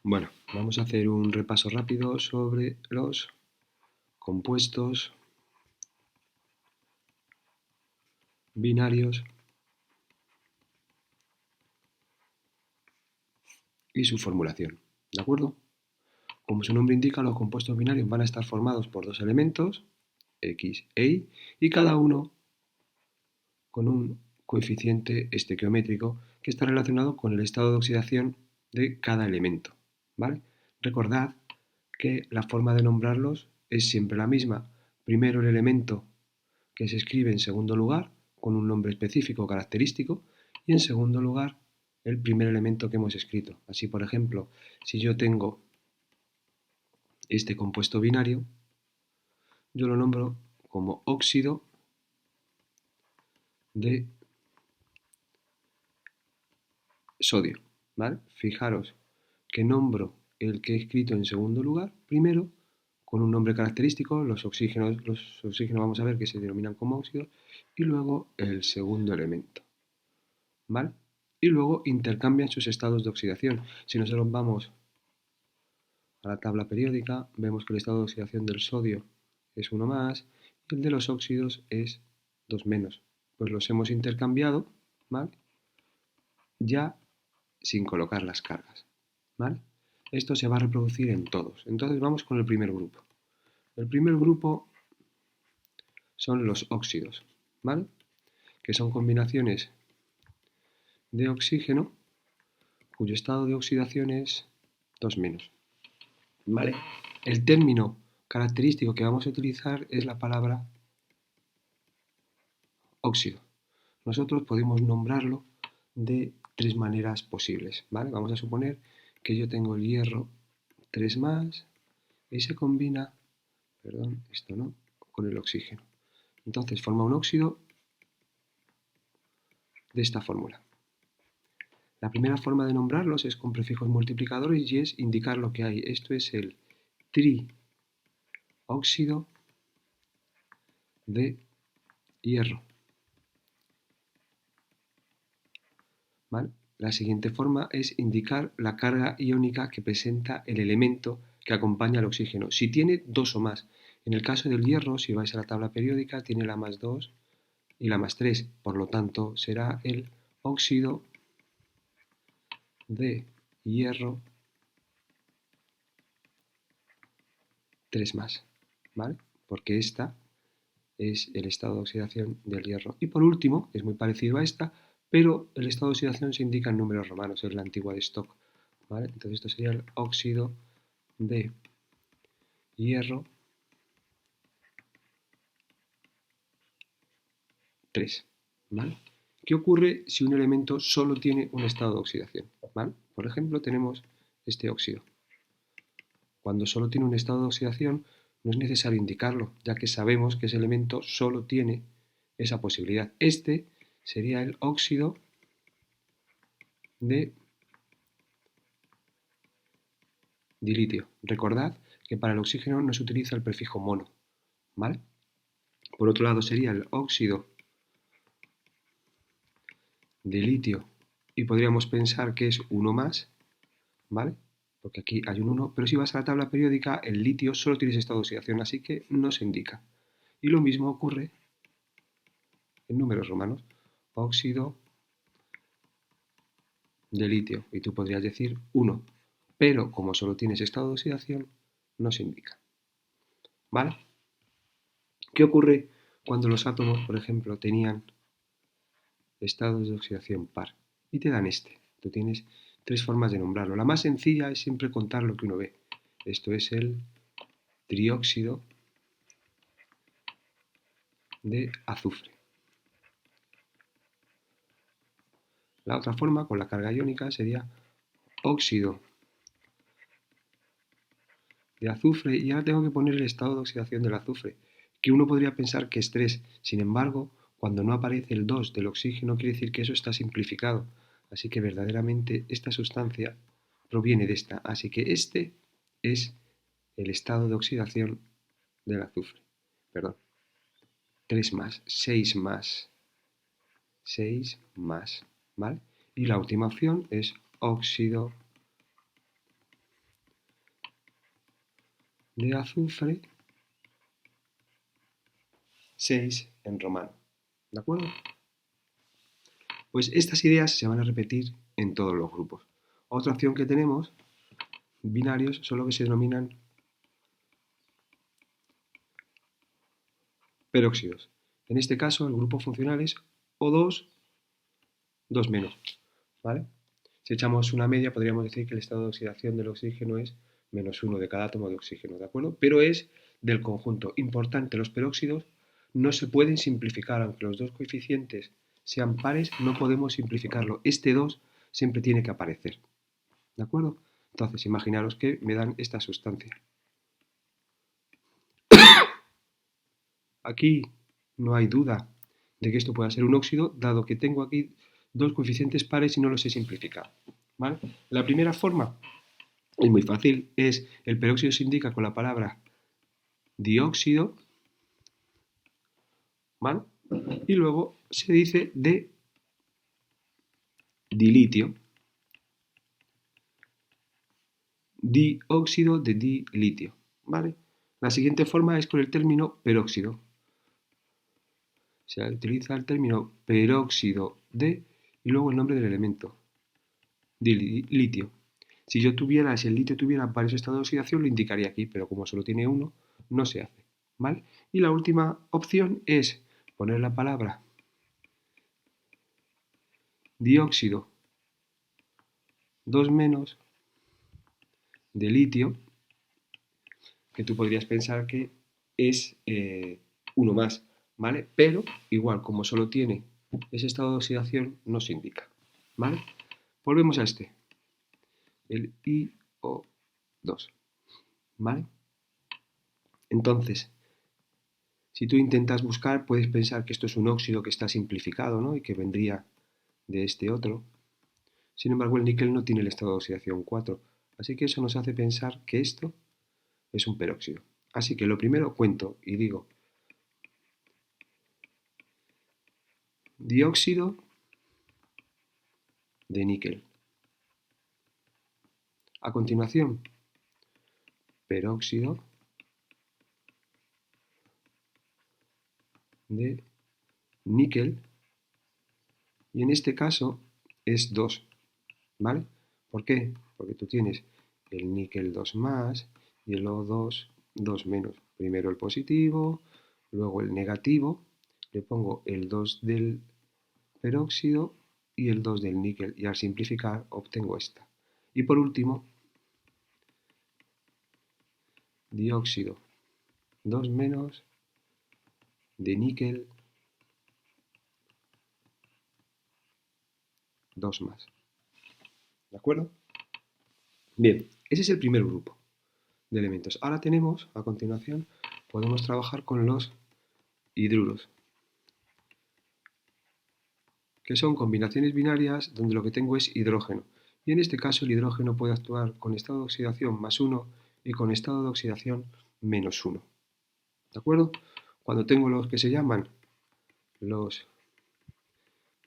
Bueno, vamos a hacer un repaso rápido sobre los compuestos binarios y su formulación, ¿de acuerdo? Como su nombre indica, los compuestos binarios van a estar formados por dos elementos, X e Y, y cada uno con un coeficiente estequiométrico que está relacionado con el estado de oxidación de cada elemento, ¿vale? Recordad que la forma de nombrarlos es siempre la misma. Primero el elemento que se escribe en segundo lugar con un nombre específico característico y en segundo lugar el primer elemento que hemos escrito. Así, por ejemplo, si yo tengo este compuesto binario, yo lo nombro como óxido de sodio, ¿vale? Fijaros que nombro el que he escrito en segundo lugar, primero, con un nombre característico, los oxígenos vamos a ver que se denominan como óxidos, y luego el segundo elemento, ¿vale? Y luego intercambian sus estados de oxidación. Si nosotros vamos a la tabla periódica, vemos que el estado de oxidación del sodio es 1 más y el de los óxidos es 2 menos. Pues los hemos intercambiado, ¿vale? Ya sin colocar las cargas, ¿vale? Esto se va a reproducir en todos. Entonces vamos con el primer grupo. El primer grupo son los óxidos, ¿vale? Que son combinaciones de oxígeno cuyo estado de oxidación es 2 menos, ¿vale? El término característico que vamos a utilizar es la palabra óxido. Nosotros podemos nombrarlo de tres maneras posibles, ¿vale? Vamos a suponer que yo tengo el hierro 3 más y se combina, perdón, esto no, con el oxígeno. Entonces forma un óxido de esta fórmula. La primera forma de nombrarlos es con prefijos multiplicadores y es indicar lo que hay. Esto es el trióxido de hierro, ¿vale? La siguiente forma es indicar la carga iónica que presenta el elemento que acompaña al oxígeno, si tiene 2 o más. En el caso del hierro, si vais a la tabla periódica, tiene la más 2 y la más 3, por lo tanto será el óxido de hierro 3 más, ¿vale? Porque esta es el estado de oxidación del hierro. Y por último, es muy parecido a esta, pero el estado de oxidación se indica en números romanos, es la antigua de Stock, ¿vale? Entonces esto sería el óxido de hierro 3, ¿vale? ¿Qué ocurre si un elemento solo tiene un estado de oxidación? ¿Vale? Por ejemplo, tenemos este óxido. Cuando solo tiene un estado de oxidación, no es necesario indicarlo, ya que sabemos que ese elemento solo tiene esa posibilidad. Este sería el óxido de dilitio. Recordad que para el oxígeno no se utiliza el prefijo mono, ¿vale? Por otro lado sería el óxido de litio y podríamos pensar que es 1 más, ¿vale? Porque aquí hay un 1, pero si vas a la tabla periódica, el litio solo tiene ese estado de oxidación, así que no se indica. Y lo mismo ocurre en números romanos, óxido de litio, y tú podrías decir 1, pero como solo tienes estado de oxidación, no se indica, ¿vale? ¿Qué ocurre cuando los átomos, por ejemplo, tenían estados de oxidación par? Y te dan este. Tú tienes tres formas de nombrarlo. La más sencilla es siempre contar lo que uno ve. Esto es el trióxido de azufre. La otra forma, con la carga iónica, sería óxido de azufre y ahora tengo que poner el estado de oxidación del azufre, que uno podría pensar que es 3. Sin embargo, cuando no aparece el 2 del oxígeno quiere decir que eso está simplificado. Así que verdaderamente esta sustancia proviene de esta. Así que este es el estado de oxidación del azufre. Perdón. 3 más, 6 más, 6 más, ¿vale? Y la última opción es óxido de azufre 6 en romano. ¿De acuerdo? Pues estas ideas se van a repetir en todos los grupos. Otra opción que tenemos, binarios, son lo que se denominan peróxidos. En este caso, el grupo funcional es O2, 2 menos. ¿Vale? Si echamos una media, podríamos decir que el estado de oxidación del oxígeno es -1 de cada átomo de oxígeno, ¿de acuerdo? Pero es del conjunto. Importante, los peróxidos no se pueden simplificar, aunque los dos coeficientes sean pares, no podemos simplificarlo. Este 2 siempre tiene que aparecer, ¿de acuerdo? Entonces, imaginaros que me dan esta sustancia. Aquí no hay duda de que esto pueda ser un óxido, dado que tengo aquí dos coeficientes pares y no los he simplificado, ¿vale? La primera forma es muy fácil, es el peróxido se indica con la palabra dióxido, ¿vale? Y luego se dice de dilitio, dióxido de dilitio, ¿vale? La siguiente forma es con el término peróxido. Se utiliza el término peróxido de y luego el nombre del elemento, dilitio. Si el litio tuviera varios estados de oxidación, lo indicaría aquí, pero como solo tiene uno, no se hace, ¿vale? Y la última opción es poner la palabra dióxido 2 menos de litio, que tú podrías pensar que es uno más, ¿vale? Pero igual, como solo tiene ese estado de oxidación, no se indica, ¿vale? Volvemos a este, el IO2, ¿vale? Entonces, si tú intentas buscar, puedes pensar que esto es un óxido que está simplificado, ¿no? Y que vendría de este otro. Sin embargo, el níquel no tiene el estado de oxidación 4, así que eso nos hace pensar que esto es un peróxido. Así que lo primero cuento y digo dióxido de níquel. A continuación, peróxido de níquel, y en este caso es 2, ¿vale? ¿Por qué? Porque tú tienes el níquel 2 más y el O2 2 menos. Primero el positivo, luego el negativo, le pongo el 2 del peróxido y el 2 del níquel, y al simplificar obtengo esta. Y por último, dióxido 2 menos de níquel 2 más. ¿De acuerdo? Bien, ese es el primer grupo de elementos. Ahora tenemos, a continuación, podemos trabajar con los hidruros, que son combinaciones binarias donde lo que tengo es hidrógeno. Y en este caso el hidrógeno puede actuar con estado de oxidación +1 y con estado de oxidación -1. ¿De acuerdo? Cuando tengo los que se llaman los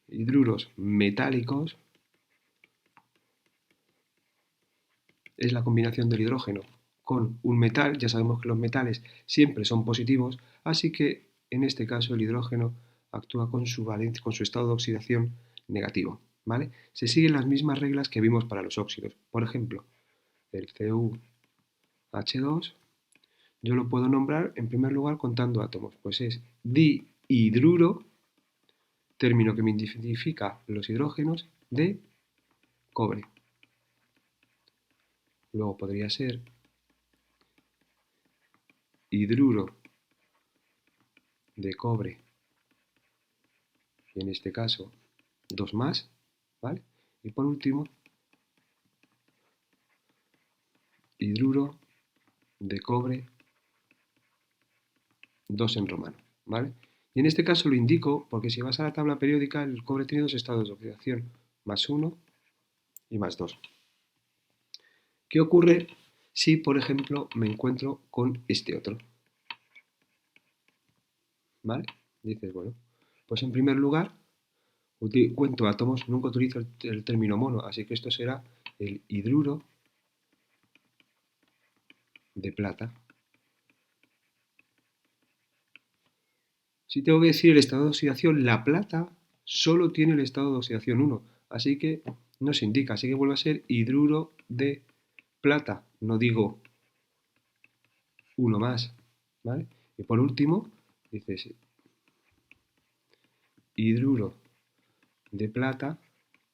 hidruros metálicos, es la combinación del hidrógeno con un metal. Ya sabemos que los metales siempre son positivos, así que en este caso el hidrógeno actúa con su estado de oxidación negativo, ¿vale? Se siguen las mismas reglas que vimos para los óxidos. Por ejemplo, el CuH2 yo lo puedo nombrar en primer lugar contando átomos, pues es dihidruro, término que me identifica los hidrógenos de cobre. Luego podría ser hidruro de cobre, y en este caso 2 más, ¿vale? Y por último, hidruro de cobre 2 en romano, ¿vale? Y en este caso lo indico porque si vas a la tabla periódica, el cobre tiene dos estados de oxidación, +1 y +2. ¿Qué ocurre si, por ejemplo, me encuentro con este otro? ¿Vale? Dices, bueno, pues en primer lugar, cuento átomos, nunca utilizo el término mono, así que esto será el hidruro de plata. Si tengo que decir el estado de oxidación, la plata solo tiene el estado de oxidación 1, así que no se indica, así que vuelve a ser hidruro de plata, no digo uno más, ¿vale? Y por último, dices hidruro de plata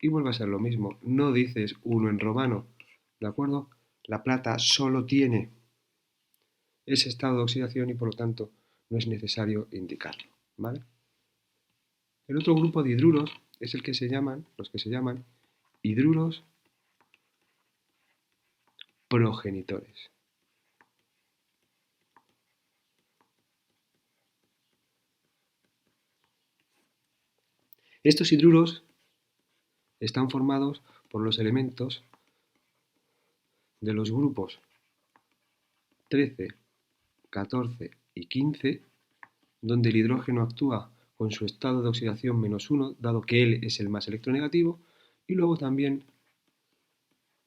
y vuelve a ser lo mismo, no dices 1 en romano, ¿de acuerdo? La plata solo tiene ese estado de oxidación y por lo tanto no es necesario indicarlo, ¿vale? El otro grupo de hidruros es los que se llaman hidruros progenitores. Estos hidruros están formados por los elementos de los grupos 13, 14 y 15, donde el hidrógeno actúa con su estado de oxidación -1, dado que él es el más electronegativo, y luego también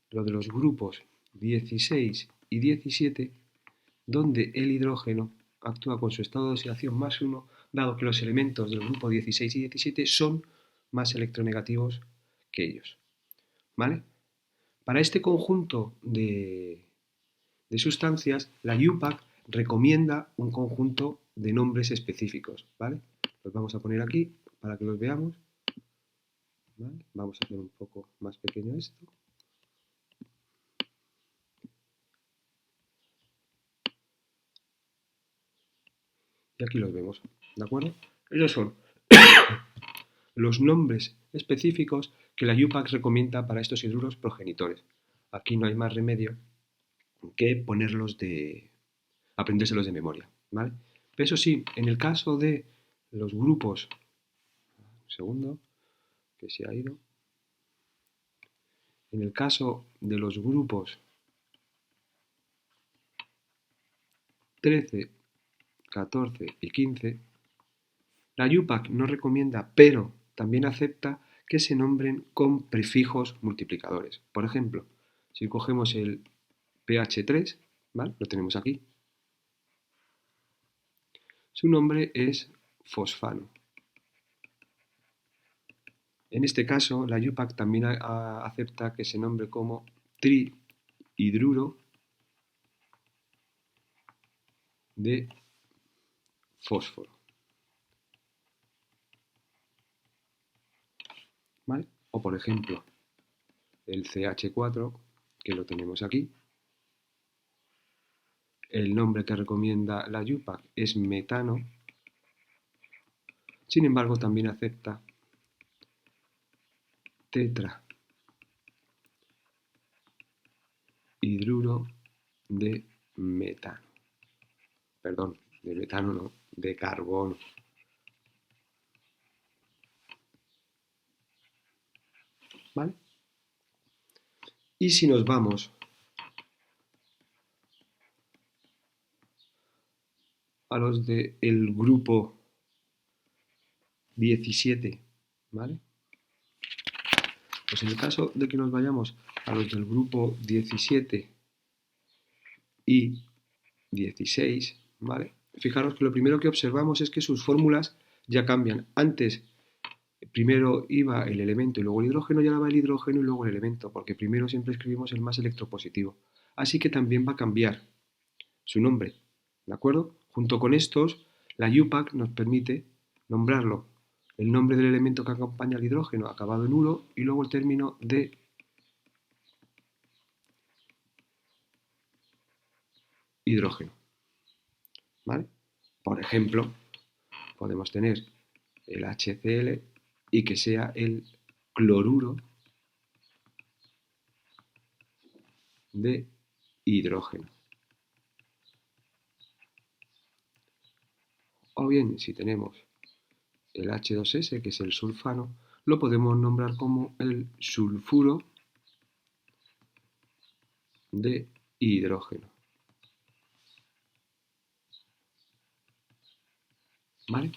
lo de los grupos 16 y 17, donde el hidrógeno actúa con su estado de oxidación +1, dado que los elementos del grupo 16 y 17 son más electronegativos que ellos. ¿Vale? Para este conjunto de sustancias, la UPAC recomienda un conjunto de nombres específicos. ¿Vale? Los vamos a poner aquí para que los veamos. ¿Vale? Vamos a hacer un poco más pequeño esto. Y aquí los vemos, ¿de acuerdo? Ellos son los nombres específicos que la UPAC recomienda para estos hidruros progenitores. Aquí no hay más remedio que aprendérselos de memoria, ¿vale? Pero eso sí, en el caso de los grupos, un segundo, que se ha ido, en el caso de los grupos 13, 14 y 15, la UPAC no recomienda, pero también acepta que se nombren con prefijos multiplicadores. Por ejemplo, si cogemos el pH3, ¿vale? Lo tenemos aquí. Su nombre es fosfano. En este caso, la UPAC también acepta que se nombre como trihidruro de fósforo. ¿Vale? O por ejemplo, el CH4, que lo tenemos aquí. El nombre que recomienda la UPAC es metano. Sin embargo, también acepta tetrahidruro de metano. Perdón, de metano no, de carbono. ¿Vale? Y si nos vamos a los del grupo 17, ¿vale? Pues en el caso de que nos vayamos a los del grupo 17 y 16, ¿vale? Fijaros que lo primero que observamos es que sus fórmulas ya cambian. Antes, primero iba el elemento y luego el hidrógeno, y ahora va el hidrógeno y luego el elemento, porque primero siempre escribimos el más electropositivo. Así que también va a cambiar su nombre, ¿de acuerdo? Junto con estos, la UPAC nos permite nombrarlo el nombre del elemento que acompaña al hidrógeno acabado en uro y luego el término de hidrógeno, ¿vale? Por ejemplo, podemos tener el HCl y que sea el cloruro de hidrógeno. O bien, si tenemos el H2S, que es el sulfano, lo podemos nombrar como el sulfuro de hidrógeno. ¿Vale?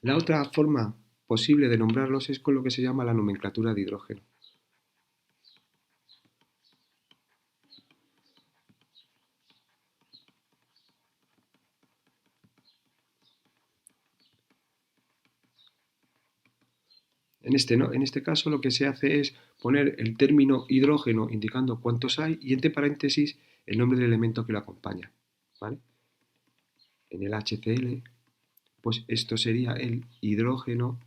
La otra forma posible de nombrarlos es con lo que se llama la nomenclatura de hidrógeno. En este caso lo que se hace es poner el término hidrógeno indicando cuántos hay y entre paréntesis el nombre del elemento que lo acompaña. ¿Vale? En el HCl, pues esto sería el hidrógeno,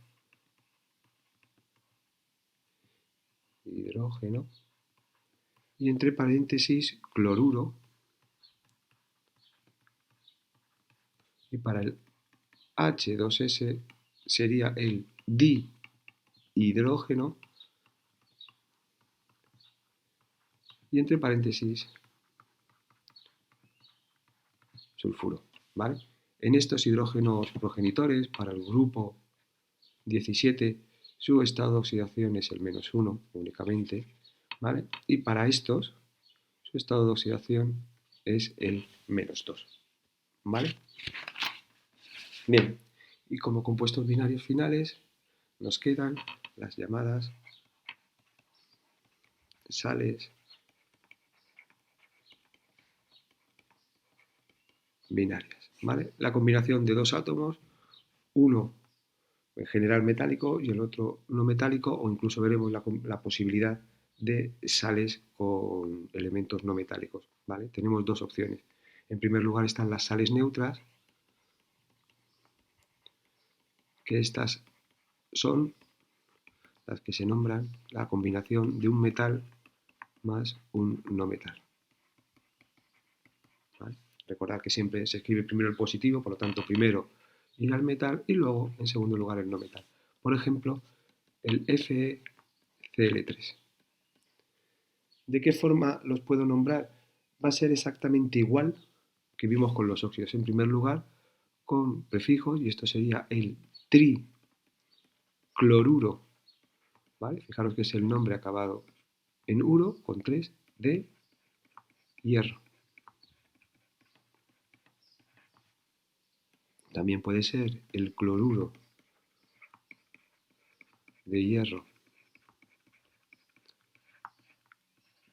y entre paréntesis cloruro, y para el H2S sería el dihidrógeno y entre paréntesis sulfuro. ¿Vale? En estos hidrógenos progenitores, para el grupo 17, su estado de oxidación es el -1 únicamente. ¿Vale? Y para estos, su estado de oxidación es el -2. ¿Vale? Bien, y como compuestos binarios finales nos quedan las llamadas sales binarias. ¿Vale? La combinación de dos átomos, uno en general metálico y el otro no metálico, o incluso veremos la posibilidad de sales con elementos no metálicos. ¿Vale? Tenemos dos opciones. En primer lugar están las sales neutras, que estas son las que se nombran la combinación de un metal más un no metal. ¿Vale? Recordad que siempre se escribe primero el positivo, por lo tanto primero irá el metal y luego en segundo lugar el no metal. Por ejemplo, el FeCl3. ¿De qué forma los puedo nombrar? Va a ser exactamente igual que vimos con los óxidos. En primer lugar, con prefijos, y esto sería el tricloruro. ¿Vale? Fijaros que es el nombre acabado en uro con 3 de hierro. También puede ser el cloruro de hierro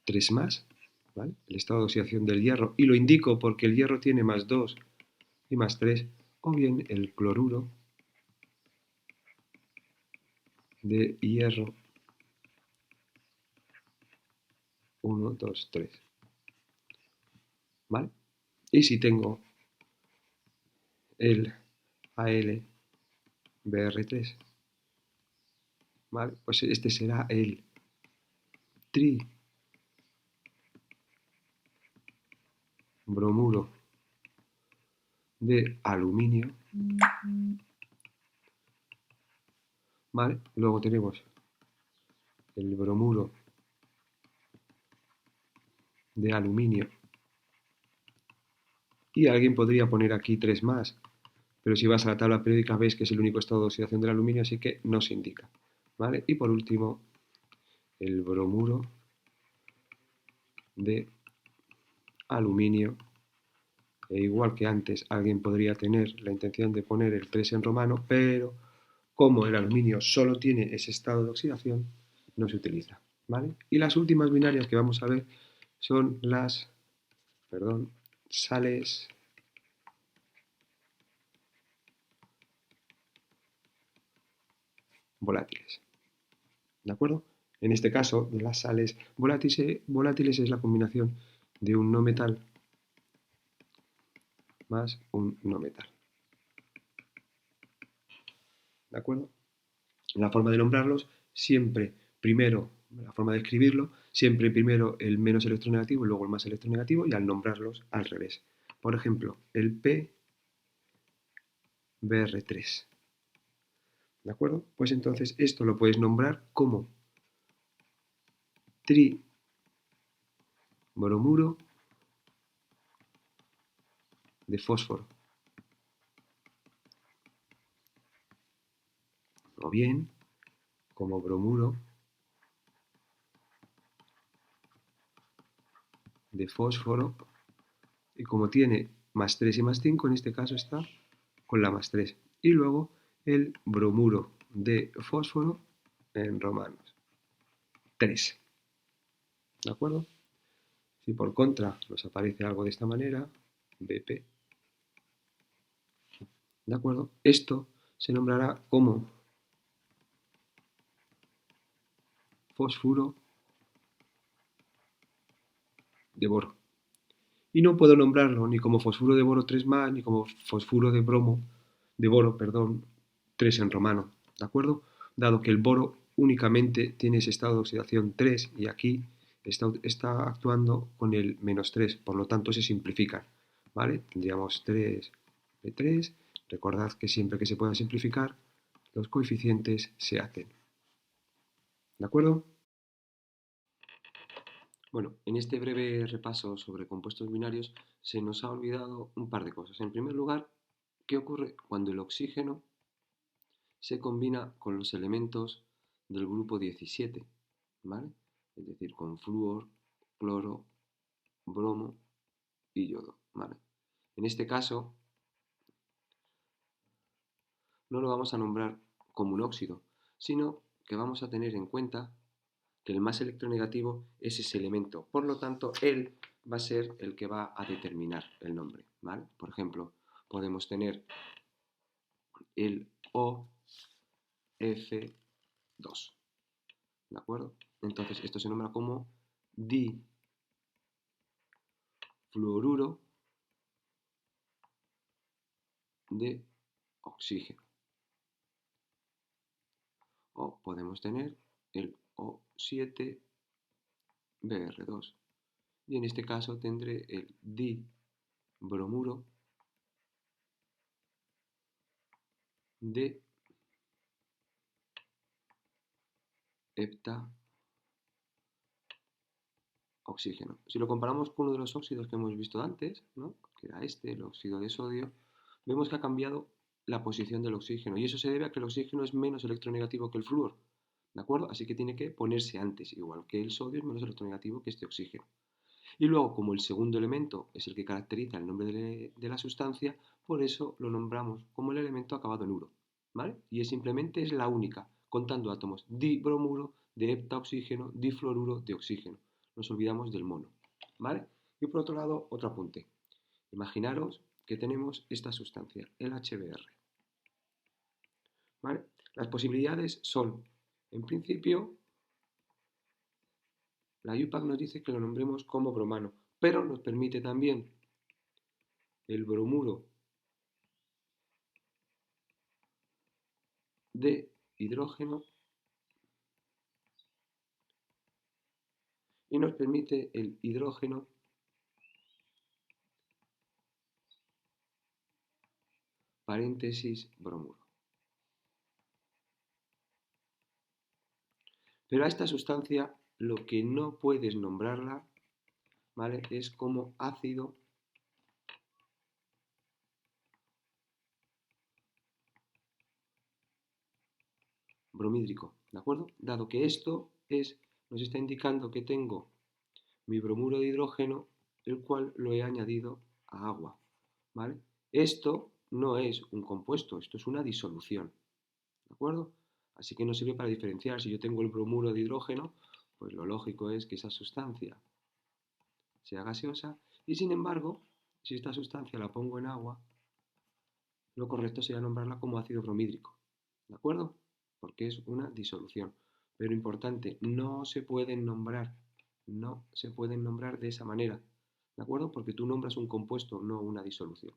3 más, ¿vale? El estado de oxidación del hierro, y lo indico porque el hierro tiene +2 y +3, o bien el cloruro de hierro 1, 2, 3. ¿Vale? Y si tengo el AlBr3, ¿vale? Pues este será el tribromuro de aluminio, ¿vale? Luego tenemos el bromuro de aluminio, y alguien podría poner aquí 3 más, pero si vas a la tabla periódica ves que es el único estado de oxidación del aluminio, así que no se indica. ¿Vale? Y por último, el bromuro de aluminio, e igual que antes, alguien podría tener la intención de poner el 3 en romano, pero como el aluminio solo tiene ese estado de oxidación, no se utiliza. ¿Vale? Y las últimas binarias que vamos a ver son las sales volátiles. ¿De acuerdo? En este caso, de las sales volátiles es la combinación de un no metal más un no metal. ¿De acuerdo? La forma de nombrarlos, siempre primero, la forma de escribirlo, siempre primero el menos electronegativo y luego el más electronegativo, y al nombrarlos al revés. Por ejemplo, el PBr3. ¿De acuerdo? Pues entonces esto lo puedes nombrar como tribromuro de fósforo. O bien como bromuro de fósforo, y como tiene +3 y +5, en este caso está con la +3. Y luego el bromuro de fósforo en romanos 3. ¿De acuerdo? Si por contra nos aparece algo de esta manera, BP, ¿de acuerdo? Esto se nombrará como fosfuro de boro. Y no puedo nombrarlo ni como fosfuro de boro 3 más, ni como fosfuro de boro, perdón, 3 en romano, ¿de acuerdo? Dado que el boro únicamente tiene ese estado de oxidación 3 y aquí está actuando con el -3, por lo tanto se simplifican, ¿vale? Tendríamos 3 de 3, recordad que siempre que se pueda simplificar, los coeficientes se hacen, ¿de acuerdo? Bueno, en este breve repaso sobre compuestos binarios se nos ha olvidado un par de cosas. En primer lugar, ¿qué ocurre cuando el oxígeno se combina con los elementos del grupo 17? ¿Vale? Es decir, con flúor, cloro, bromo y yodo. ¿Vale? En este caso, no lo vamos a nombrar como un óxido, sino que vamos a tener en cuenta que el más electronegativo es ese elemento. Por lo tanto, él va a ser el que va a determinar el nombre, ¿vale? Por ejemplo, podemos tener el OF2, ¿de acuerdo? Entonces, esto se nombra como difluoruro de oxígeno. O podemos tener el O7Br2. Y en este caso tendré el dibromuro de heptaoxígeno. Si lo comparamos con uno de los óxidos que hemos visto antes, ¿no? Que era este, el óxido de sodio, vemos que ha cambiado la posición del oxígeno. Y eso se debe a que el oxígeno es menos electronegativo que el flúor. ¿De acuerdo? Así que tiene que ponerse antes, igual que el sodio es menos electronegativo que este oxígeno. Y luego, como el segundo elemento es el que caracteriza el nombre de la sustancia, por eso lo nombramos como el elemento acabado en uro, ¿vale? Y simplemente es la única, contando átomos: dibromuro de heptaoxígeno, difluoruro de oxígeno. Nos olvidamos del mono, ¿vale? Y por otro lado, otro apunte. Imaginaros que tenemos esta sustancia, el HBr, ¿vale? Las posibilidades son, en principio, la IUPAC nos dice que lo nombremos como bromano, pero nos permite también el bromuro de hidrógeno y nos permite el hidrógeno paréntesis bromuro. Pero a esta sustancia lo que no puedes nombrarla, ¿vale? Es como ácido bromídrico, ¿de acuerdo? Dado que nos está indicando que tengo mi bromuro de hidrógeno, el cual lo he añadido a agua, ¿vale? Esto no es un compuesto, esto es una disolución, ¿de acuerdo? Así que no sirve para diferenciar. Si yo tengo el bromuro de hidrógeno, pues lo lógico es que esa sustancia sea gaseosa y sin embargo, si esta sustancia la pongo en agua, lo correcto sería nombrarla como ácido bromídrico, ¿de acuerdo? Porque es una disolución. Pero importante, no se pueden nombrar de esa manera, ¿de acuerdo? Porque tú nombras un compuesto, no una disolución.